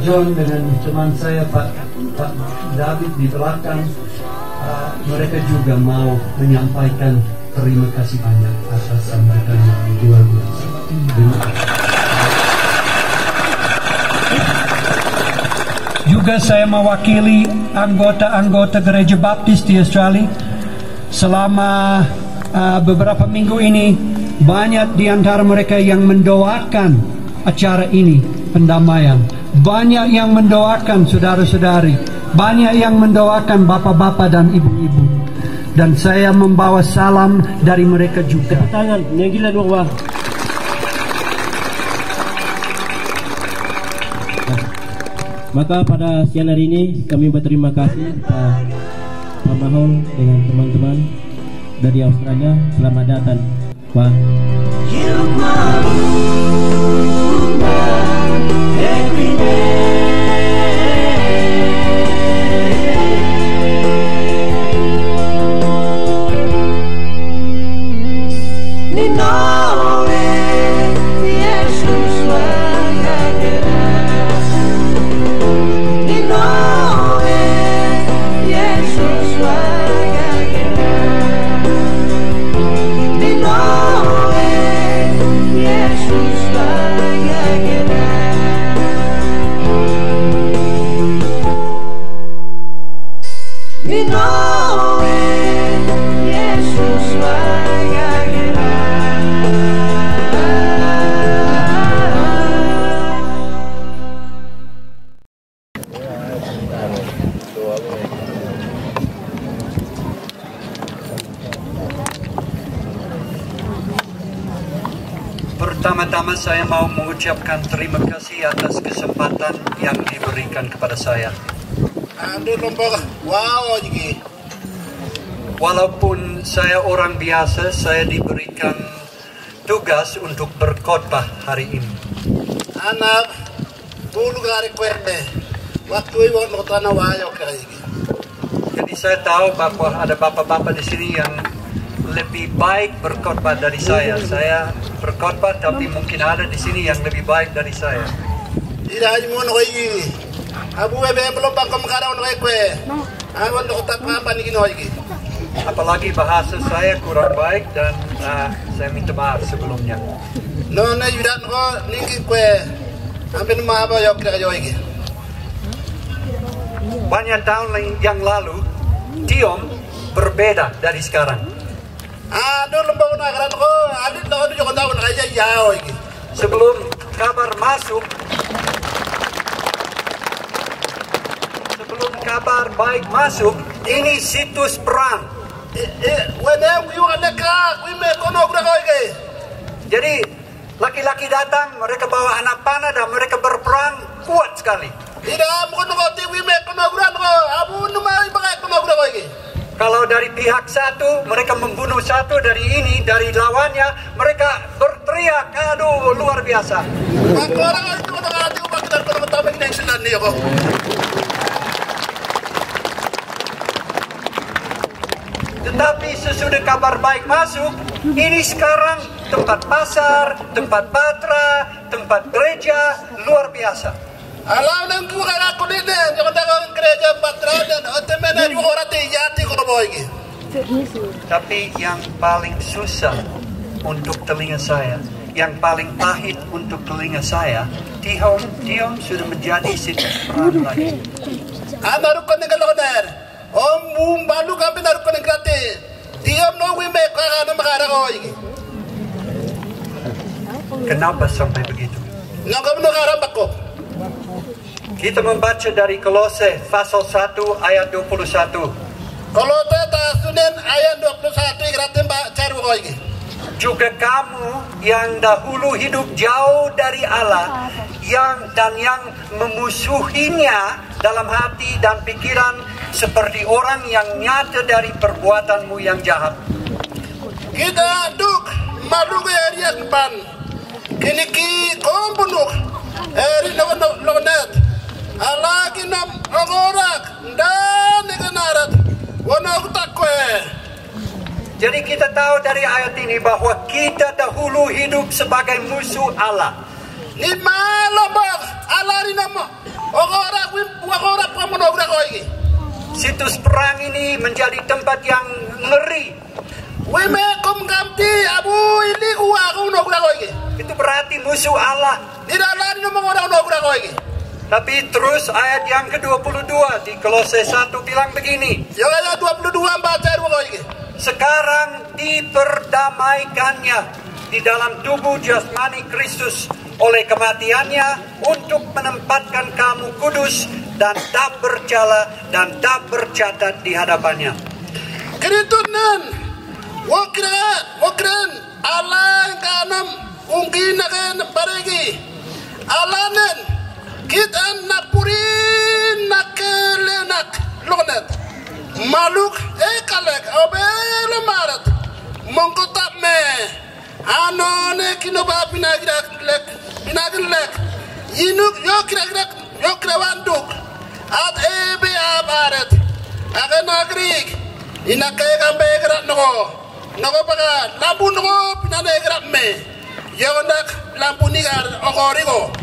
John dengan teman saya Pak David di belakang, mereka juga mau menyampaikan terima kasih banyak atas sambutan yang luar biasa. Terima kasih. Juga saya mewakili anggota-anggota Gereja Baptis di Australia. Selama beberapa minggu ini, banyak di antara mereka yang mendoakan acara ini, pendamaian. Banyak yang mendoakan saudara-saudari. Banyak yang mendoakan bapak-bapak dan ibu-ibu. Dan saya membawa salam dari mereka juga. Tangan, nenggilan wah. Maka pada siang hari ini kami berterima kasih Pak Mahol dengan teman-teman dari Australia. Selamat datang, Pak. Pertama-tama saya mau mengucapkan terima kasih atas kesempatan yang diberikan kepada saya. Walaupun saya orang biasa, saya diberikan tugas untuk berkhotbah hari ini. Anak, bulu gari kwete, waktu ibu nak tanah wayo kaya. Jadi saya tahu bahwa ada bapak-bapak di sini yang lebih baik berkhotbah dari saya. Saya berkhotbah, tapi mungkin ada di sini yang lebih baik dari saya. Tidak hanya mau ngai, abu bebe belum bangkam karau ngai kue. Awan nak tak apa ni kino lagi. Apalagi bahasa saya kurang baik dan saya minta maaf sebelumnya. Nona yudat no ningki kue, ambil nama apa yok kaya lagi. Banyak tahun yang lalu, Tiom berbeda dari sekarang. Aduh lembau nagaran ko, adit lawan juga tahu nak aja jauh lagi. Sebelum kabar baik masuk, ini situs perang. Jadi laki-laki datang, mereka bawa anak panah dan mereka berperang kuat sekali. Kalau dari pihak satu, mereka membunuh satu dari ini, dari lawannya, mereka berteriak, aduh luar biasa. Tetapi sesudah kabar baik masuk, ini sekarang tempat pasar, tempat patra, tempat gereja, luar biasa. Alam nang bukan aku ni deh, jangan tangan gereja patra dan otemena juga orang tejati kalau boy. Tapi yang paling susah untuk telinga saya, yang paling pahit untuk telinga saya, Tiom sudah menjadi situs perang lagi. Baru kau negara koner, Om balu kami baru kau negara Tiom no wime kau makara boy. Kenapa sampai begitu? Nggak kamu negara bako. Kita membaca dari Kolose pasal 1 ayat 21. Kolose tasunen ayat 21 gratin mbak caru lagi. Juga kamu yang dahulu hidup jauh dari Allah, yang memusuhinya dalam hati dan pikiran seperti orang yang nyata dari perbuatanmu yang jahat. Kita duk malu area depan. Kini kompunuk eri lonet. Alagi nam ogorak dan neganarat wana takwe. Jadi kita tahu dari ayat ini bahwa kita dahulu hidup sebagai musuh Allah. Ni malabag Allah ni nama Orang pemenograk lagi. Situs perang ini menjadi tempat yang ngeri. Wime kom gamti abu ini aku nograk lagi. Itu berarti musuh Allah. Tidak lari nomor orang nograk lagi. Tapi terus ayat yang ke-22 di Kolose 1 bilang begini. Yang ayat 22 baca lagi. Sekarang diperdamaikannya di dalam tubuh jasmani Kristus oleh kematiannya untuk menempatkan kamu kudus dan tak bercela dan tak bercacat di hadapannya. Keritunan, wakran, Allah kanam, mungkin akan pergi. Alanen, kita napurin nakelenak, lonet, maluk ekalek, obel marat, mongkotap me, anone kinoba pinagirak lek, inuk yokrawanduk. At ebe abaret akan agrik inakai kambe gerak noko paga lampu noko pinane gerak me yonak lampu nigar okorigo.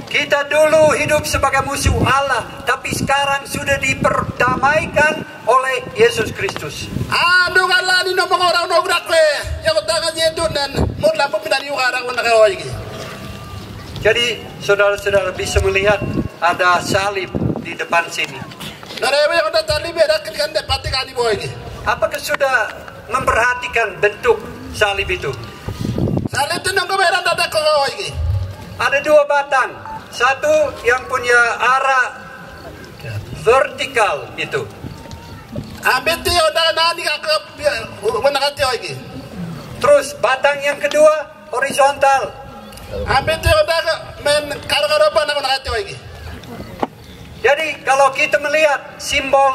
Kita dulu hidup sebagai musuh Allah, tapi sekarang sudah diperdamaikan oleh Yesus Kristus. Ando kala ni nomor orang nograk le yang tangan yedun dan mut lampu pinane orang nakai. Jadi saudara-saudara bisa melihat ada salib di depan sini. Apakah sudah memperhatikan bentuk salib itu? Salib itu ada dua batang. Satu yang punya arah vertikal itu. Terus batang yang kedua horizontal. Jadi kalau kita melihat simbol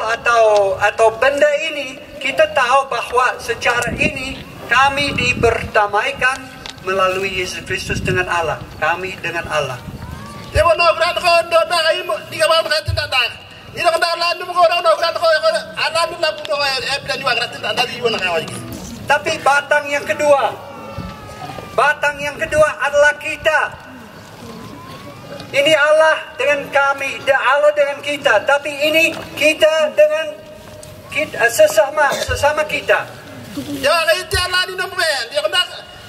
atau benda ini, kita tahu bahwa secara ini kami diperdamaikan melalui Yesus Kristus dengan Allah. Kami dengan Allah. Tapi batang yang kedua adalah kita. Ini Allah dengan kami, Allah dengan kita. Tapi ini kita dengan kita, sesama kita. Ya itu Allah ni nomor. Dia kena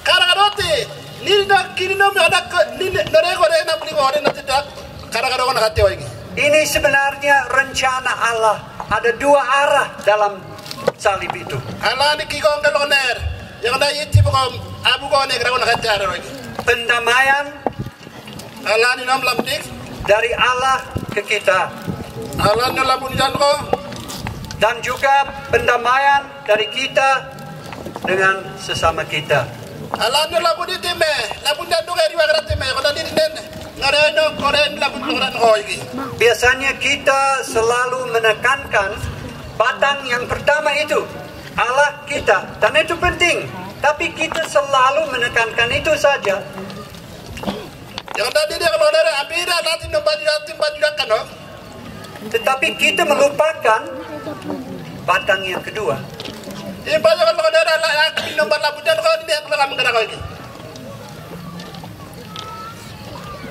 karagaroti. Ni nak kini nomor ada ni norego ada nak beli orang nanti tak karagaroti nak hati lagi. Ini sebenarnya rencana Allah. Ada dua arah dalam salib itu. Allah ni kikong keloner. Yang ada itu bukan abu kau ni karagaroti nak hati lagi. Pendamaian Allah ni nama lamdik dari Allah ke kita. Allah ni lamun jango dan juga pendamaian dari kita dengan sesama kita. Allah ni lamun itu me, lamun jango kiri wajar itu me. Kalau ni nen, ngareno koren lamun koren hoigi. Biasanya kita selalu menekankan batang yang pertama itu Allah kita, dan itu penting. Tapi kita selalu menekankan itu saja. Yang tadi dia kalau ada abira nanti nombor kan, no? Tetapi kita melupakan batang yang kedua. Ini banyak kalau ada nombor labujan kalau ini yang akan menggerak lagi.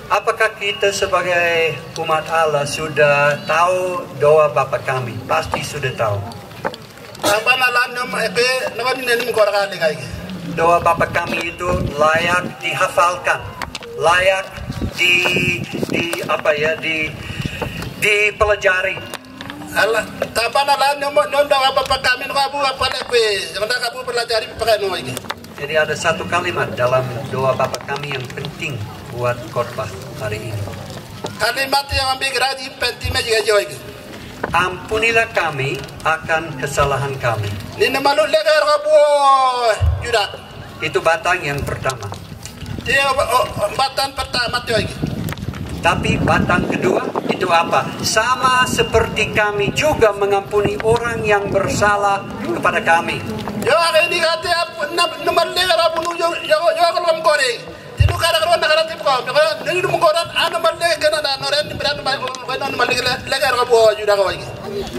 Apakah kita sebagai umat Allah sudah tahu doa Bapa kami? Pasti sudah tahu. Apa nalan nom epe nomor ini menggerak lagi. Doa Bapa kami itu layak dihafalkan, layak dipelajari. Allah, tapan Allah nom doa Bapa kami nom abu apa lepe, jangan kamu pelajari pakai nom lagi. Jadi ada satu kalimat dalam doa Bapa kami yang penting buat khotbah hari ini. Kalimat yang ambil gerasi pentingnya juga jauh lagi. Ampunilah kami akan kesalahan kami. Ini malu legar kabu judak. Itu batang yang pertama. Dia batang pertama tu lagi. Tapi batang kedua itu apa? Sama seperti kami juga mengampuni orang yang bersalah kepada kami. Yo hari ini kata nomor legar kabu yo kalau mengkoreng. Itu kadang-kadang nak tip kau. Jadi itu mengkoreng. Nomor legar kena noren berat nomor legar kabu judak lagi.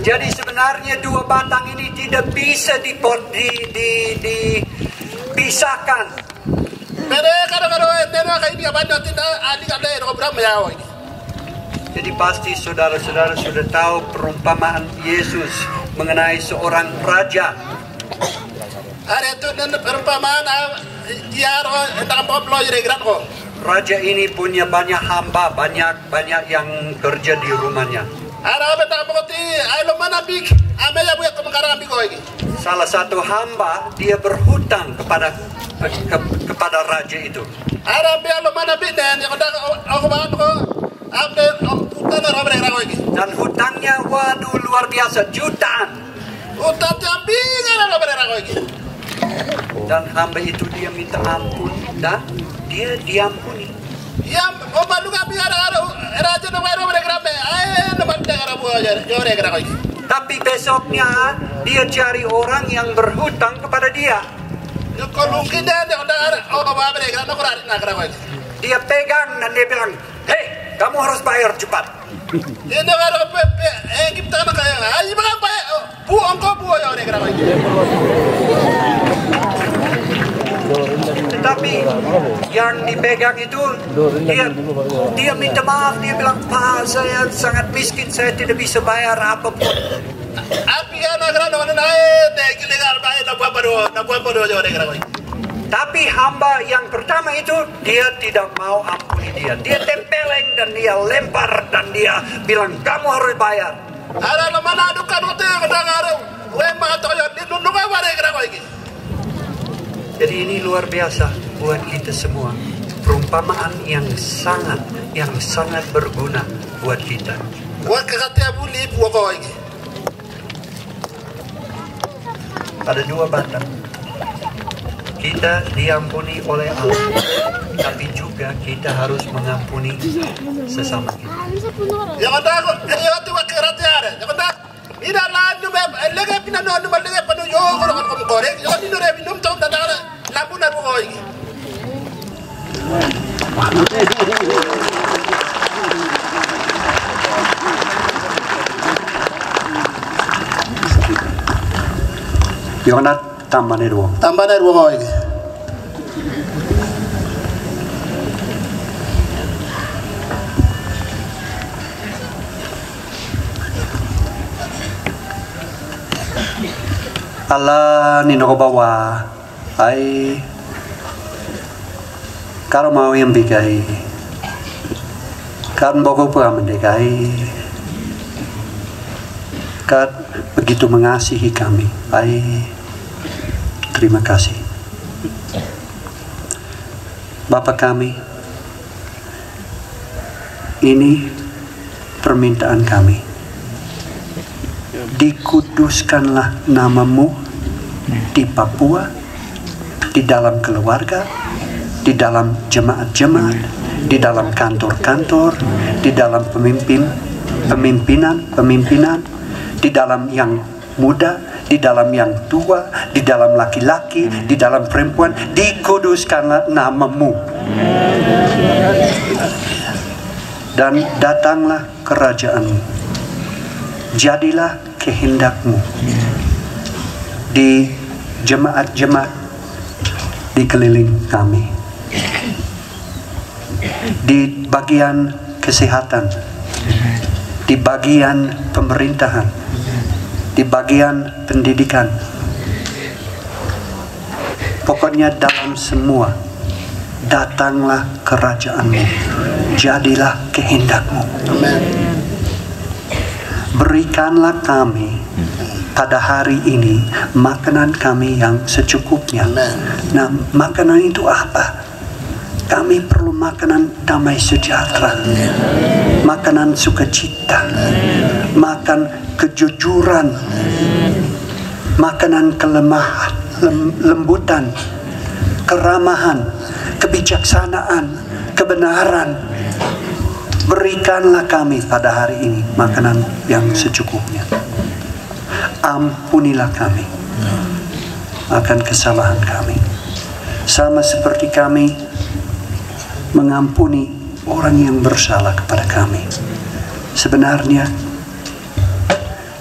Jadi sebenarnya dua batang ini tidak bisa dipisahkan. Pero kadang-kadang neno kayak dia banyak tidak adik ada yang berapa ya ini. Jadi pasti saudara-saudara sudah tahu perumpamaan Yesus mengenai seorang raja. Ada itu dan perumpamaan dia entah apa lo jadi gerak kok. Raja ini punya banyak hamba, banyak yang kerja di rumahnya. Ada apa tak berarti ayo mana big ame ya buat kemakaran big lagi. Salah satu hamba dia berhutang kepada raja itu. Ada apa lo mana big dan yang ada aku banget kok. Apa utang apa gerak lagi. Dan hutangnya waduh luar biasa, jutaan. Utang camping apa gerak lagi. Dan hamba itu dia minta ampun dan dia diampuni. Ya, obat lu nggak biar ada raja nomor gerak be. Ayo nomor gerak buat jore gerak lagi. Tapi besoknya dia cari orang yang berhutang kepada dia. Kalau mungkin dia ada apa gerak nak gerak lagi. Dia pegang dan dia bilang, hei, kamu harus bayar cepat. Ini ada pepe, kita nak kaya, ayo makan bayar, buang kau buang jore gerak lagi. Tetapi yang dipegang itu dia minta maaf, dia bilang, Pak, saya sangat miskin, saya tidak bisa bayar apapun. Api kan negara mana naik, dekilegar bayar nak buat pada jore gerak lagi. Tapi hamba yang pertama itu dia tidak mau ampuni dia. Dia tempeleng dan dia lempar dan dia bilang kamu harus bayar. Ada mana adukan hotel kadang ada, wema atau yang di nunuk apa gerak lagi. Jadi ini luar biasa buat kita semua. Perumpamaan yang sangat berguna buat kita. Buat kekatian buli buat kau lagi. Ada dua batang. Kita diampuni oleh Allah, tapi juga kita harus mengampuni sesama kita. Yang ada aku, yang itu kekatian ada. Yang ada, ini adalah lega pinanu lega panu yo kalau kamu korek. Yang ini adalah minum tahun dan ada lampu naru kau lagi. Yang ada tambah dari ruang. Tambah dari ruang lagi. Allah nino ko bawa ay karo mau yang bigai kan bawa mendekai kan begitu mengasihi kami. Ay terima kasih Bapa kami, ini permintaan kami. Dikuduskanlah namamu di Papua, di dalam keluarga, di dalam jemaat-jemaat, di dalam kantor-kantor, di dalam pemimpinan, di dalam yang muda, di dalam yang tua, di dalam laki-laki, di dalam perempuan. Dikuduskanlah namamu. Dan datanglah kerajaanmu. Jadilah kehendakmu di jemaat-jemaat di keliling kami, di bagian kesehatan, di bagian pemerintahan, di bagian pendidikan. Pokoknya dalam semua, datanglah kerajaanmu, jadilah kehendakmu. Berikanlah kami pada hari ini makanan kami yang secukupnya. Nah, makanan itu apa? Kami perlu makanan damai sejahtera, makanan sukacita, makan kejujuran, makanan kelemahan, lembutan, keramahan, kebijaksanaan, kebenaran. Berikanlah kami pada hari ini makanan yang secukupnya. Ampunilah kami akan kesalahan kami, sama seperti kami mengampuni orang yang bersalah kepada kami. Sebenarnya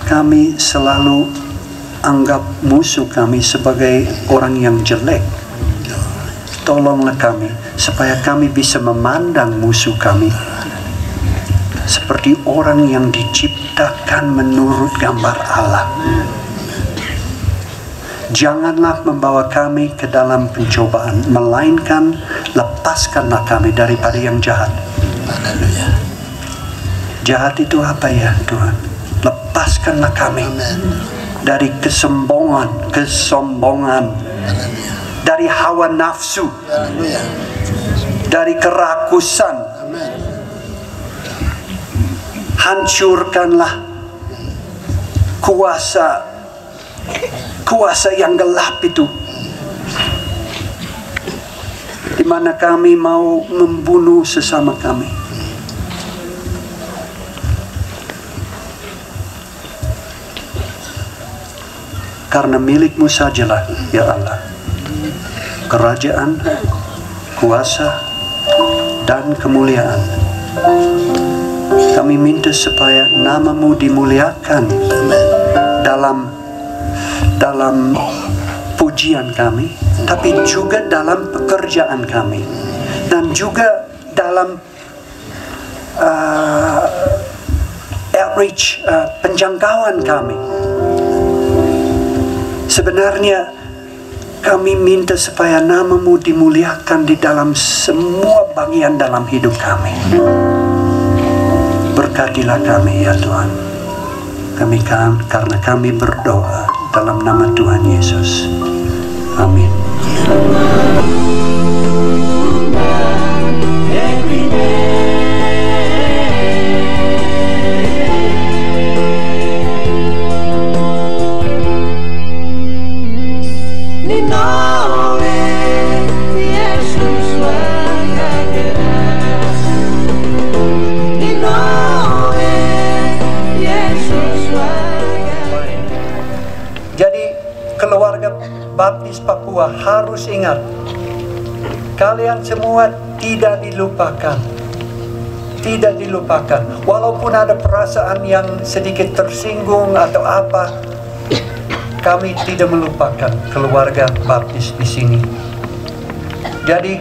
kami selalu anggap musuh kami sebagai orang yang jelek. Tolonglah kami supaya kami bisa memandang musuh kami seperti orang yang diciptakan menurut gambar Allah. Janganlah membawa kami ke dalam pencobaan, melainkan lepaskanlah kami daripada yang jahat. Haleluya. Jahat itu apa ya Tuhan? Lepaskanlah kami dari kesombongan, dari hawa nafsu, Haleluya. dari kerakusan. Hancurkanlah kuasa yang gelap itu, di mana kami mau membunuh sesama kami. Karena milik-Mu sajalah ya Allah kerajaan, kuasa, dan kemuliaan. Kami minta supaya nama-Mu dimuliakan dalam pujian kami, tapi juga dalam pekerjaan kami, dan juga dalam outreach, penjangkauan kami. Sebenarnya kami minta supaya nama-Mu dimuliakan di dalam semua bagian dalam hidup kami. Berkatilah kami ya Tuhan. Karena kami berdoa dalam nama Tuhan Yesus. Amin. Keluarga Baptis Papua harus ingat, kalian semua tidak dilupakan. Tidak dilupakan. Walaupun ada perasaan yang sedikit tersinggung atau apa, kami tidak melupakan keluarga Baptis di sini. Jadi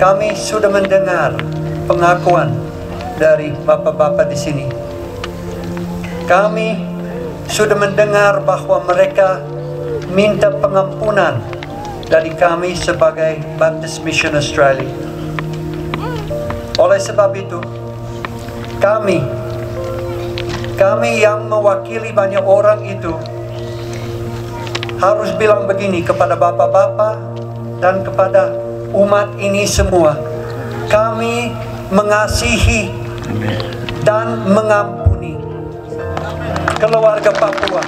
kami sudah mendengar pengakuan dari bapak-bapak di sini. Kami sudah mendengar bahwa mereka minta pengampunan dari kami sebagai Baptist Mission Australia. Oleh sebab itu, kami yang mewakili banyak orang itu harus bilang begini kepada bapak-bapak dan kepada umat ini semua. Kami mengasihi dan mengampuni keluarga Papua.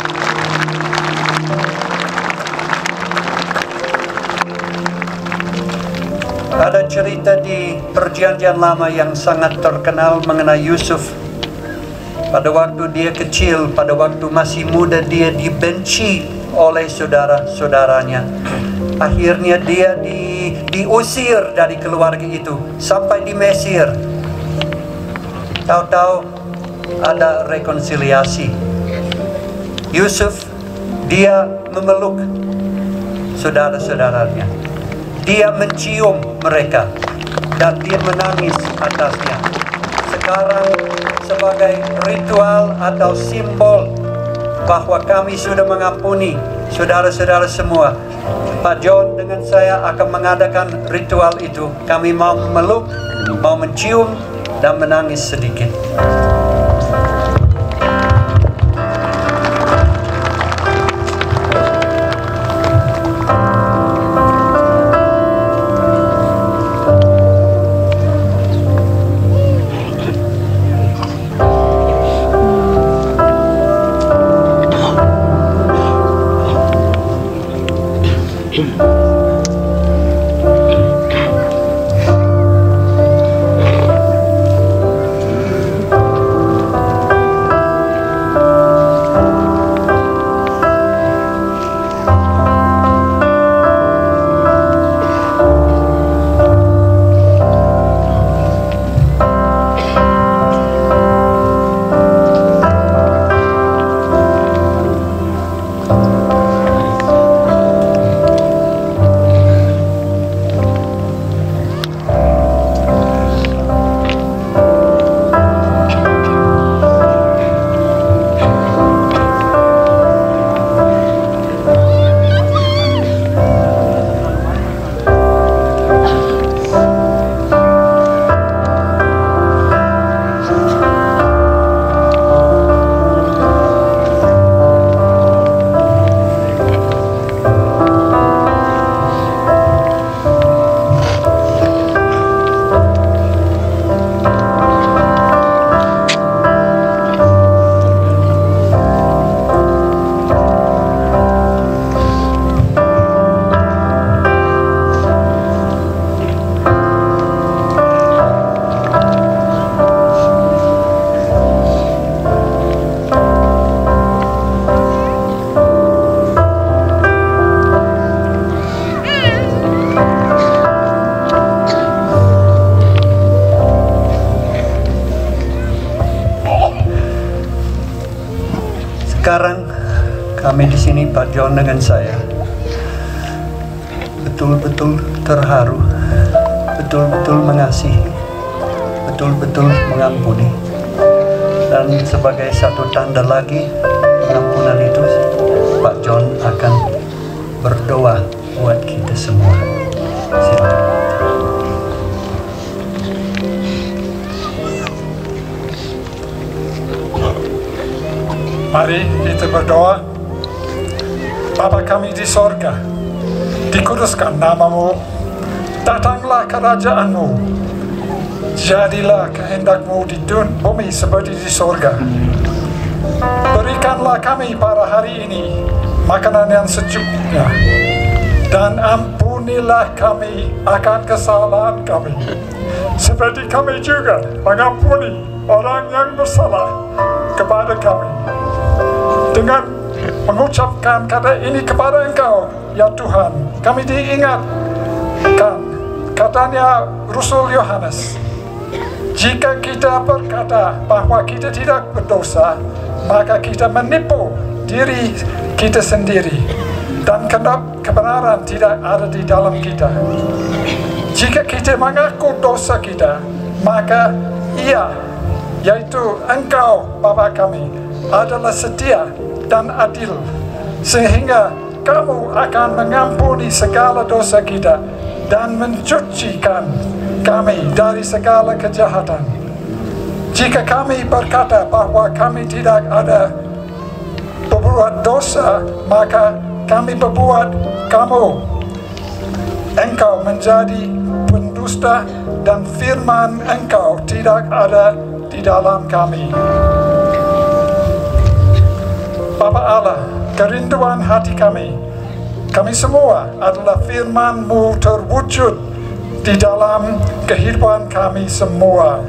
Ada cerita di Perjanjian Lama yang sangat terkenal mengenai Yusuf. Pada waktu dia kecil, pada waktu masih muda, dia dibenci oleh saudara-saudaranya. Akhirnya dia diusir dari keluarga itu sampai di Mesir. Tahu-tahu ada rekonsiliasi. Yusuf, dia memeluk saudara-saudaranya. Dia mencium mereka dan dia menangis atasnya. Sekarang sebagai ritual atau simbol bahwa kami sudah mengampuni saudara-saudara semua, Pak John dengan saya akan mengadakan ritual itu. Kami mau memeluk, mau mencium dan menangis sedikit. Sekarang kami di sini, Pak John dengan saya, betul-betul terharu, betul-betul mengasihi, betul-betul mengampuni. Dan sebagai satu tanda lagi pengampunan itu, Pak John akan berdoa buat kita semua. Silakan. Mari kita berdoa. Bapa kami di sorga, dikuduskan namamu, datanglah kerajaanmu, jadilah kehendakmu di bumi seperti di sorga. Berikanlah kami pada hari ini makanan yang secukupnya, dan ampunilah kami akan kesalahan kami, seperti kami juga mengampuni orang yang bersalah kepada kami. Dengan mengucapkan kata ini kepada Engkau, ya Tuhan, kami diingatkan katanya Rasul Yohanes, jika kita berkata bahwa kita tidak berdosa, maka kita menipu diri kita sendiri, dan kebenaran tidak ada di dalam kita. Jika kita mengaku dosa kita, maka Ia, yaitu Engkau, Bapa kami, adalah setia dan adil, sehingga kamu akan mengampuni segala dosa kita dan mencucikan kami dari segala kejahatan. Jika kami berkata bahwa kami tidak ada berbuat dosa, maka kami berbuat Engkau menjadi pendusta, dan firman Engkau tidak ada di dalam kami. Bapa Allah, kerinduan hati kami semua adalah firman-Mu terwujud di dalam kehidupan kami semua.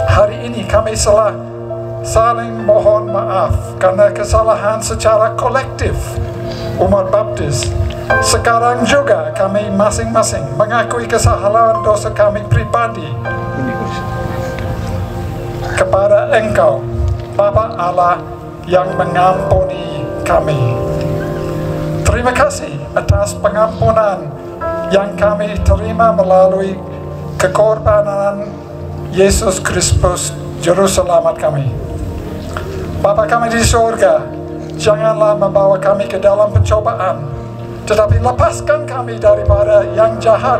Hari ini kami saling mohon maaf karena kesalahan secara kolektif umat Baptis. Sekarang juga kami masing-masing mengakui kesalahan dosa kami pribadi kepada Engkau, Bapa Allah yang mengampuni kami. Terima kasih atas pengampunan yang kami terima melalui kekorbanan Yesus Kristus, Juru Selamat kami. Bapa kami di surga, janganlah membawa kami ke dalam pencobaan, tetapi lepaskan kami daripada yang jahat.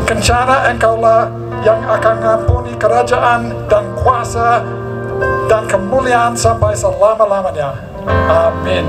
Kencana Engkaulah yang akan mengampuni kerajaan dan kuasa dan kemuliaan sampai selama-lamanya. Amin.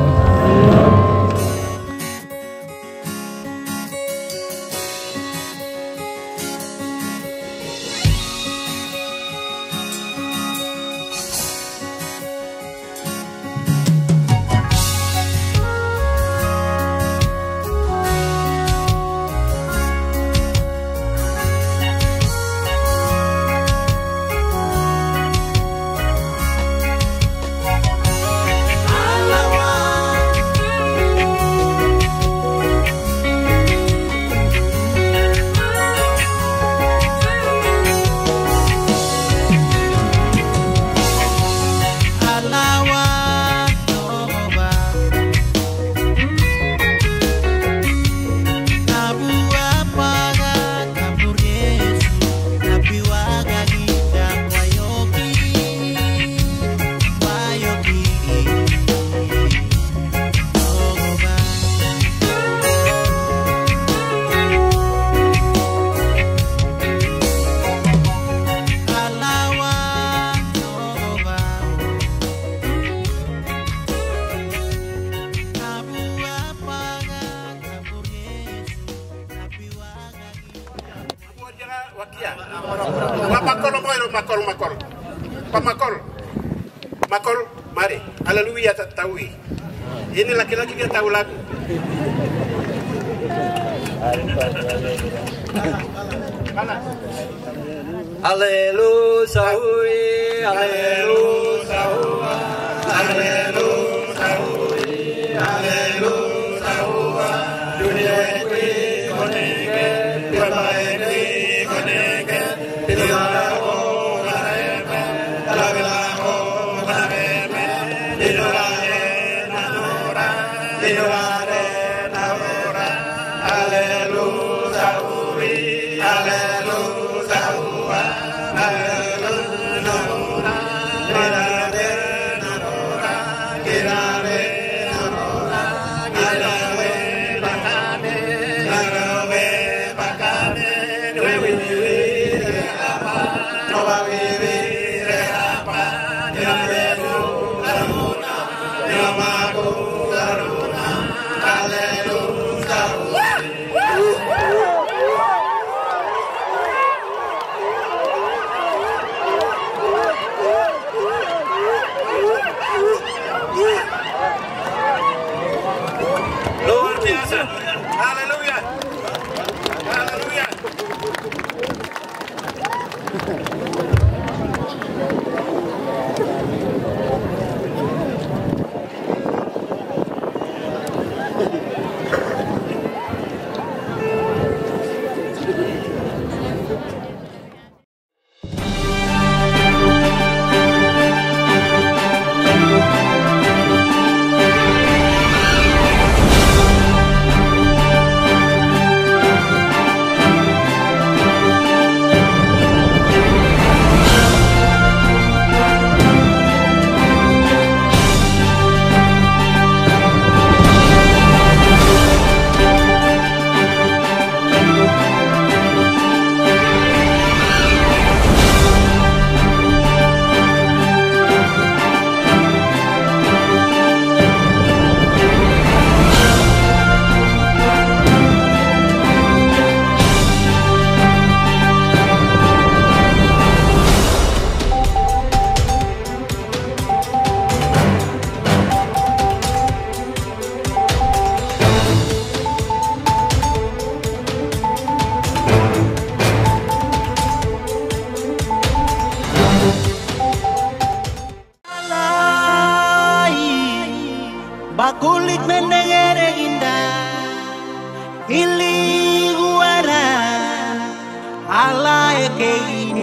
Makol, mari, haleluya taui. Ini laki-laki dia tahu lagu. Haleluya, sahui, haleluya, sahui, haleluya, sahui, haleluya, sahui. Dunia ini koneke, berbaik koneke, bila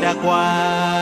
dakwah.